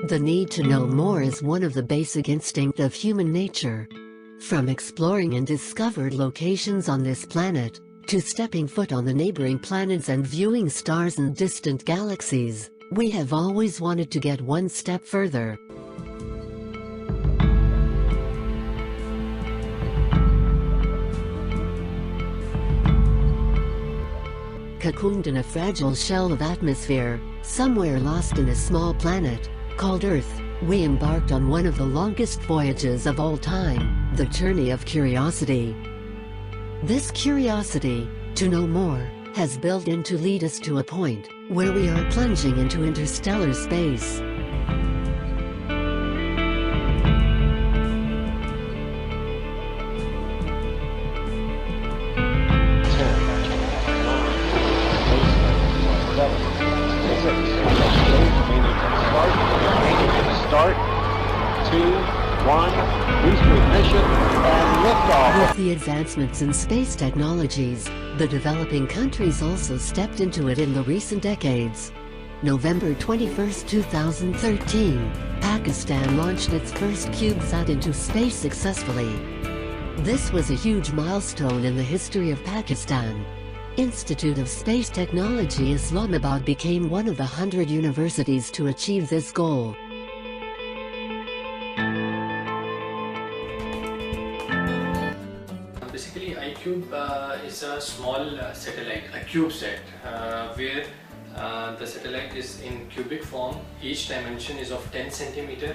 The need to know more is one of the basic instincts of human nature. From exploring and discovered locations on this planet, to stepping foot on the neighboring planets and viewing stars and distant galaxies, we have always wanted to get one step further. Cocooned in a fragile shell of atmosphere, somewhere lost in a small planet called Earth, we embarked on one of the longest voyages of all time, the journey of curiosity. This curiosity, to know more, has built in to lead us to a point where we are plunging into interstellar space. Start, 2, 1, booster ignition, and liftoff. With the advancements in space technologies, the developing countries also stepped into it in the recent decades. November 21, 2013, Pakistan launched its first CubeSat into space successfully. This was a huge milestone in the history of Pakistan. Institute of Space Technology Islamabad became one of the 100 universities to achieve this goal. Basically, Icube is a small satellite, a CubeSat, where the satellite is in cubic form. Each dimension is of 10 centimeter.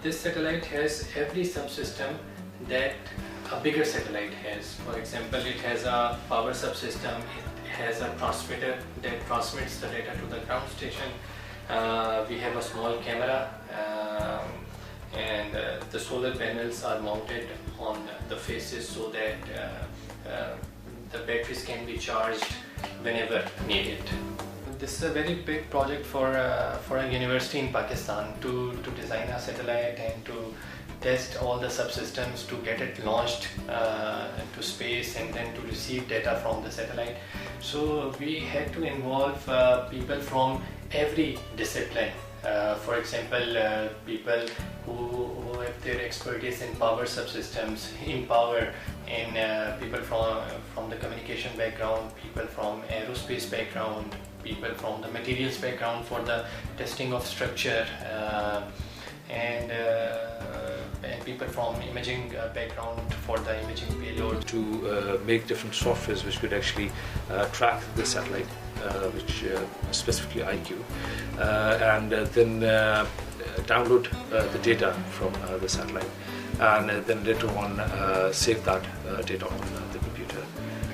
This satellite has every subsystem that a bigger satellite has. For example, it has a power subsystem, it has a transmitter that transmits the data to the ground station. We have a small camera, and the solar panels are mounted on the faces so that the batteries can be charged whenever needed. This is a very big project for a university in Pakistan to design a satellite and to test all the subsystems to get it launched to space and then to receive data from the satellite. So we had to involve people from every discipline. For example, people who have their expertise in power subsystems, in power, and people from the communication background, people from aerospace background, people from the materials background for the testing of structure, and people from imaging background for the imaging payload. To make different softwares which could actually track the satellite, which specifically Icube, and then download the data from the satellite, and then later on save that data on the computer,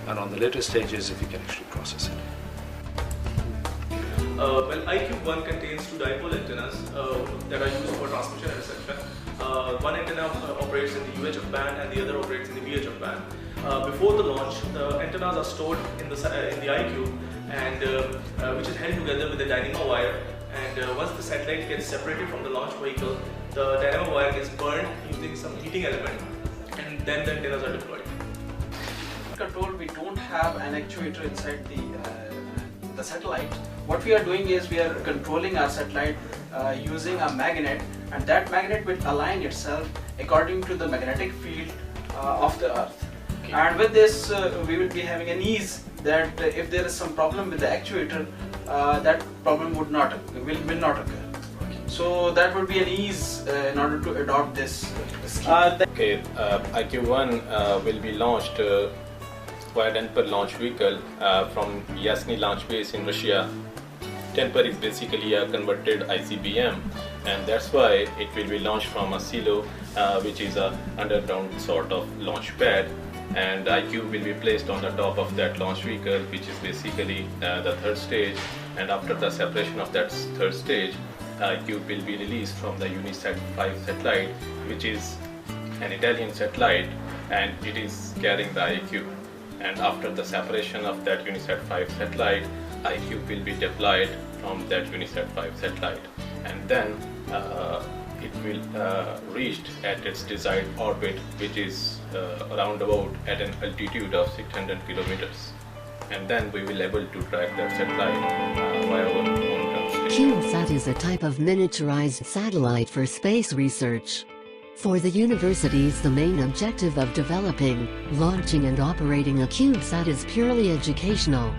and on the later stages if you can actually process it. Well, Icube 1 contains two dipole antennas that are used for transmission and reception. One antenna operates in the UHF band and the other operates in the VHF band. Before the launch, the antennas are stored in the Icube, and which is held together with the dynamo wire. And once the satellite gets separated from the launch vehicle, the dynamo wire gets burned using some heating element, and then the antennas are deployed. Control, we don't have an actuator inside the satellite. What we are doing is we are controlling our satellite using a magnet, and that magnet will align itself according to the magnetic field of the Earth. Okay. And with this we will be having an ease that if there is some problem with the actuator, that problem will not occur. Okay. So that would be an ease in order to adopt this scheme. Okay, Icube 1 will be launched via Denver launch vehicle from Yasny launch base in Russia. Denver is basically a converted ICBM, and that's why it will be launched from a silo, which is a underground sort of launch pad, and Icube will be placed on the top of that launch vehicle, which is basically the third stage. And after the separation of that third stage, Icube will be released from the UNISAT 5 satellite, which is an Italian satellite, and it is carrying the Icube. And after the separation of that UNISAT 5 satellite, Icube will be deployed from that UNISAT 5 satellite, and then it will reach at its desired orbit, which is around about at an altitude of 600 kilometers, and then we will able to track that satellite via our own ground station. CubeSat is a type of miniaturized satellite for space research. For the universities, the main objective of developing, launching and operating a CubeSat is purely educational.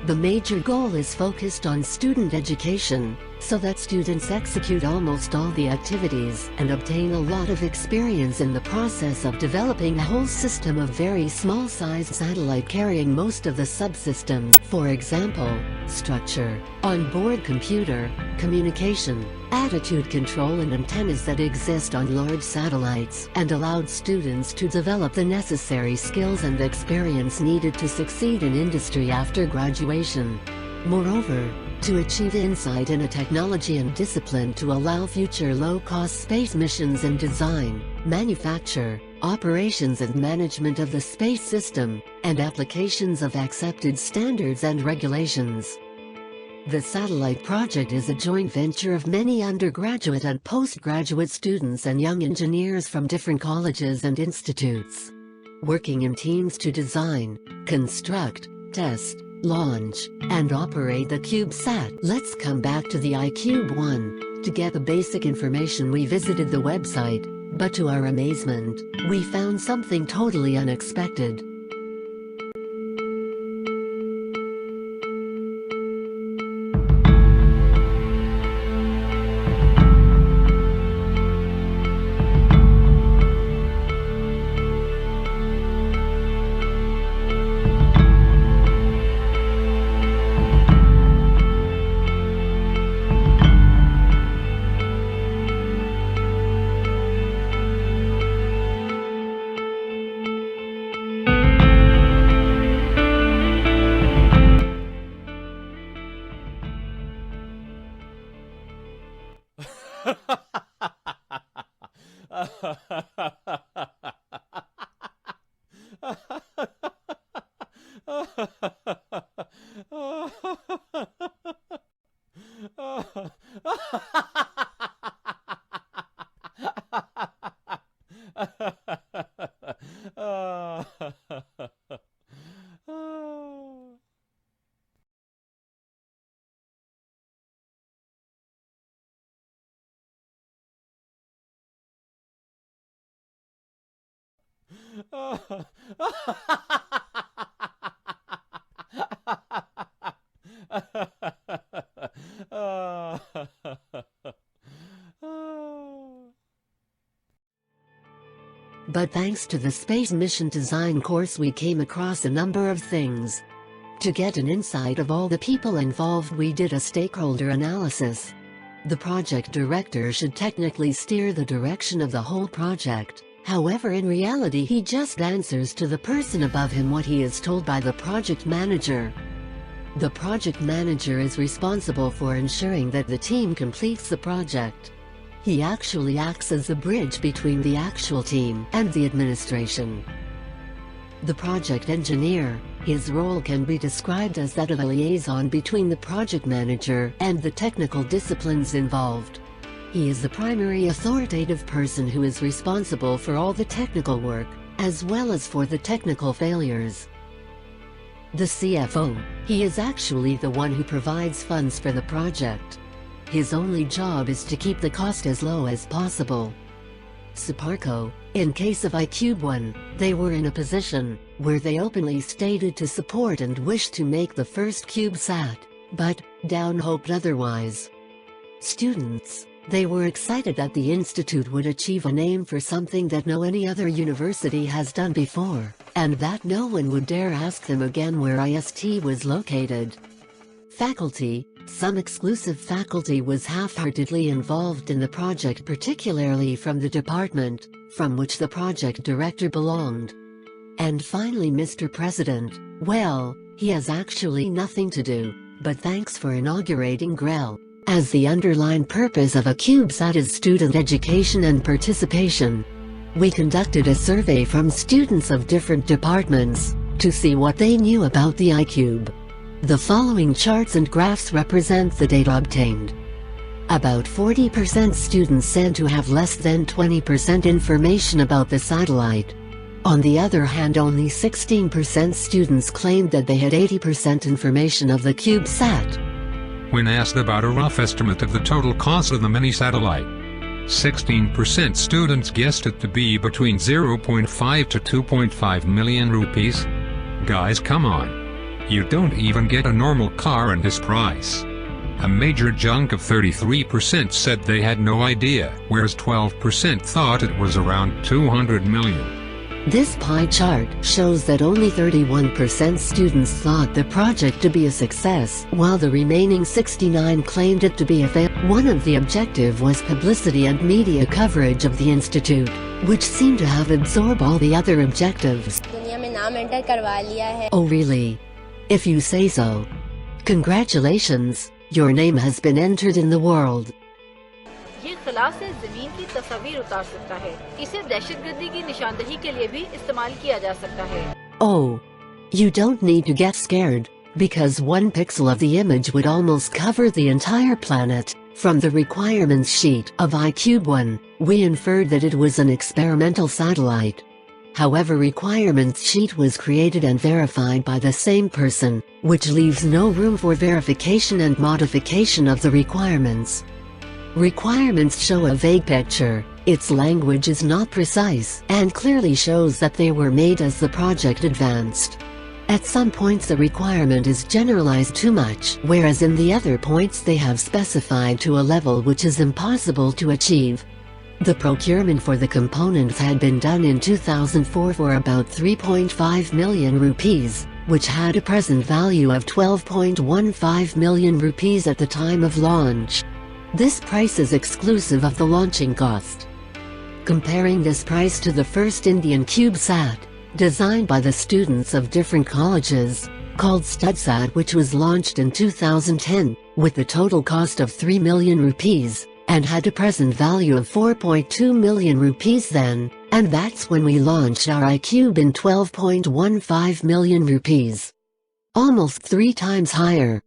The major goal is focused on student education, so that students execute almost all the activities and obtain a lot of experience in the process of developing a whole system of very small-sized satellite carrying most of the subsystems, for example, structure, onboard computer, communication, attitude control and antennas that exist on large satellites, and allowed students to develop the necessary skills and experience needed to succeed in industry after graduation. Moreover, to achieve insight in a technology and discipline to allow future low-cost space missions in design, manufacture, operations and management of the space system, and applications of accepted standards and regulations. The satellite project is a joint venture of many undergraduate and postgraduate students and young engineers from different colleges and institutes, working in teams to design, construct, test, launch, and operate the CubeSat. Let's come back to the Icube 1. To get the basic information, we visited the website, but to our amazement, we found something totally unexpected. But thanks to the Space Mission Design course, we came across a number of things. To get an insight of all the people involved, we did a stakeholder analysis. The project director should technically steer the direction of the whole project. However, in reality, he just answers to the person above him what he is told by the project manager. The project manager is responsible for ensuring that the team completes the project. He actually acts as a bridge between the actual team and the administration. The project engineer, his role can be described as that of a liaison between the project manager and the technical disciplines involved. He is the primary authoritative person who is responsible for all the technical work, as well as for the technical failures. The CFO, he is actually the one who provides funds for the project. His only job is to keep the cost as low as possible. Suparco, in case of Icube 1, they were in a position where they openly stated to support and wish to make the first CubeSat, but Down hoped otherwise. Students, they were excited that the institute would achieve a name for something that no any other university has done before, and that no one would dare ask them again where IST was located. Faculty, some exclusive faculty was half-heartedly involved in the project, particularly from the department from which the project director belonged. And finally, Mr. President, well, he has actually nothing to do, but thanks for inaugurating GREL. As the underlying purpose of a CubeSat is student education and participation. We conducted a survey from students of different departments to see what they knew about the Icube. The following charts and graphs represent the data obtained. About 40% students said to have less than 20% information about the satellite. On the other hand, only 16% students claimed that they had 80% information of the CubeSat. When asked about a rough estimate of the total cost of the mini-satellite, 16% students guessed it to be between 0.5 to 2.5 million rupees. Guys, come on. You don't even get a normal car in this price. A major chunk of 33% said they had no idea, whereas 12% thought it was around 200 million. This pie chart shows that only 31% students thought the project to be a success, while the remaining 69 claimed it to be a fail. One of the objective was publicity and media coverage of the institute, which seemed to have absorbed all the other objectives. Oh really? If you say so. Congratulations, your name has been entered in the world. ये खला से ज़मीन की तस्वीर उतार सकता है। इसे दहशतगर्दी की निशानदही के लिए भी इस्तेमाल किया जा सकता है। Oh, you don't need to get scared, because one pixel of the image would almost cover the entire planet. From the requirements sheet of Icube 1, we inferred that it was an experimental satellite. However, requirements sheet was created and verified by the same person, which leaves no room for verification and modification of the requirements. Requirements show a vague picture, its language is not precise, and clearly shows that they were made as the project advanced. At some points the requirement is generalized too much, whereas in the other points they have specified to a level which is impossible to achieve. The procurement for the components had been done in 2004 for about 3.5 million rupees, which had a present value of 12.15 million rupees at the time of launch. This price is exclusive of the launching cost. Comparing this price to the first Indian CubeSat, designed by the students of different colleges, called StudySat, which was launched in 2010, with the total cost of 3 million rupees, and had a present value of 4.2 million rupees then, and that's when we launched our Icube in 12.15 million rupees. Almost 3 times higher.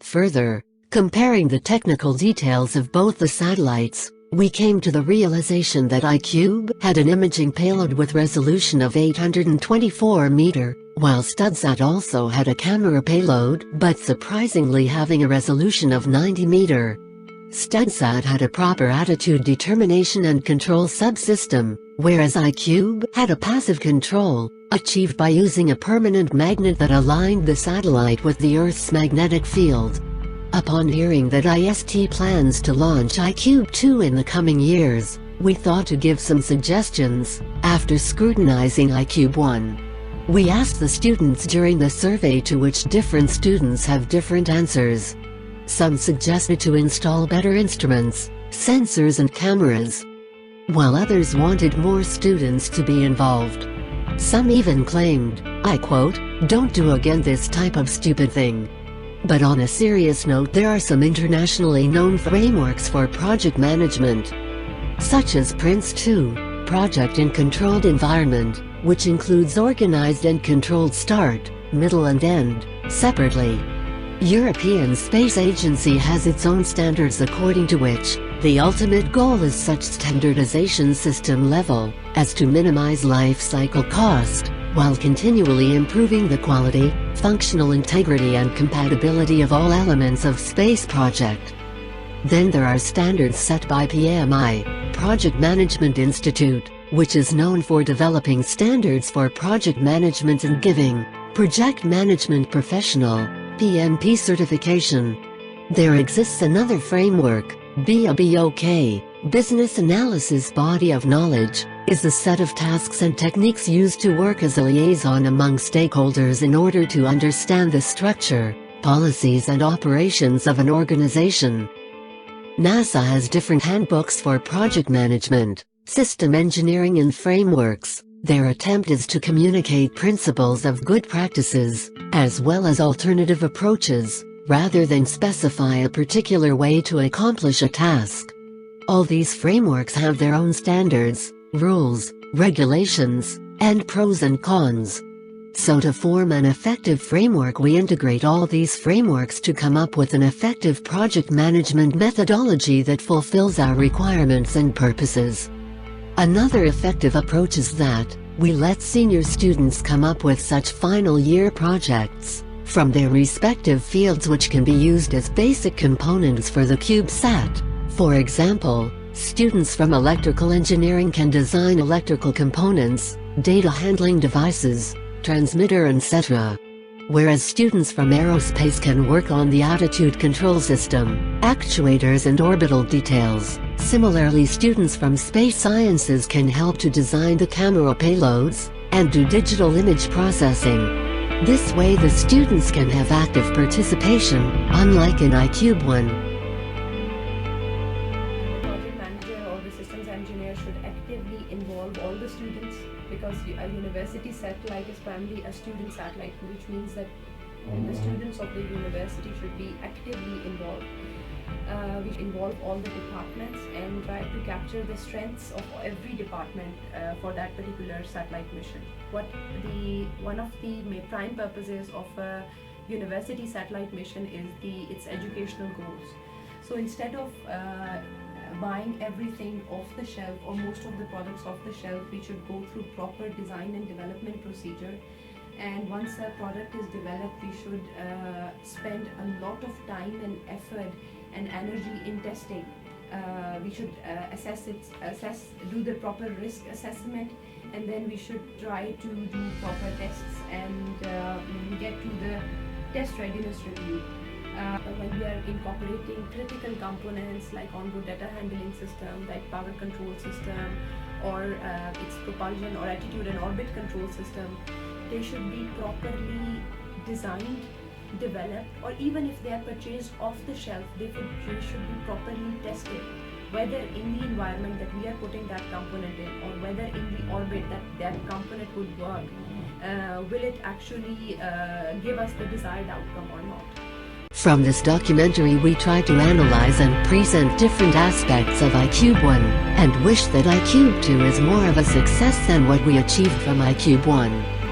Further, comparing the technical details of both the satellites, we came to the realization that Icube had an imaging payload with resolution of 824 meter, while StudySat also had a camera payload, but surprisingly having a resolution of 90 meter. StudySat had a proper attitude determination and control subsystem, whereas Icube had a passive control, achieved by using a permanent magnet that aligned the satellite with the Earth's magnetic field. Upon hearing that IST plans to launch Icube 2 in the coming years, we thought to give some suggestions. After scrutinizing Icube 1, we asked the students during the survey, to which different students have different answers. Some suggested to install better instruments, sensors and cameras, while others wanted more students to be involved. Some even claimed, I quote, "Don't do again this type of stupid thing." But on a serious note, there are some internationally known frameworks for project management, such as Prince2, Project in Controlled Environment, which includes organized and controlled start, middle and end, separately. European Space Agency has its own standards according to which, the ultimate goal is such standardization system level, as to minimize life cycle cost, while continually improving the quality, functional integrity and compatibility of all elements of space project. Then there are standards set by PMI, Project Management Institute, which is known for developing standards for project management and giving Project Management Professional, PMP certification. There exists another framework, BOK, Business Analysis Body of Knowledge, is a set of tasks and techniques used to work as a liaison among stakeholders in order to understand the structure, policies and operations of an organization. NASA has different handbooks for project management, system engineering and frameworks. Their attempt is to communicate principles of good practices, as well as alternative approaches, rather than specify a particular way to accomplish a task. All these frameworks have their own standards, rules, regulations, and pros and cons. So to form an effective framework, we integrate all these frameworks to come up with an effective project management methodology that fulfills our requirements and purposes. Another effective approach is that we let senior students come up with such final year projects. from their respective fields, which can be used as basic components for the CubeSat. For example, students from electrical engineering can design electrical components, data handling devices, transmitter, etc. Whereas students from aerospace can work on the attitude control system, actuators and orbital details. Similarly, students from space sciences can help to design the camera payloads and do digital image processing. This way the students can have active participation, unlike in Icube 1. The project manager or the systems engineer should actively involve all the students, because a university satellite is primarily a student satellite, which means that the students of the university should be actively involved. We should involve all the departments and try to capture the strengths of every department for that particular satellite mission. One of the prime purposes of a university satellite mission is its educational goals. So instead of buying everything off the shelf or most of the products off the shelf, we should go through proper design and development procedure. And once a product is developed, we should spend a lot of time and effort and energy in testing. We should do the proper risk assessment, and then we should try to do proper tests and get to the test readiness review. When we are incorporating critical components like onboard data handling system, like power control system, or its propulsion or attitude and orbit control system, they should be properly designed, developed, or even if they are purchased off the shelf, they should be properly tested, whether in the environment that we are putting that component in, or whether in the orbit that component would work. Will it actually give us the desired outcome or not? From this documentary we try to analyze and present different aspects of Icube 1, and wish that Icube 2 is more of a success than what we achieved from Icube 1.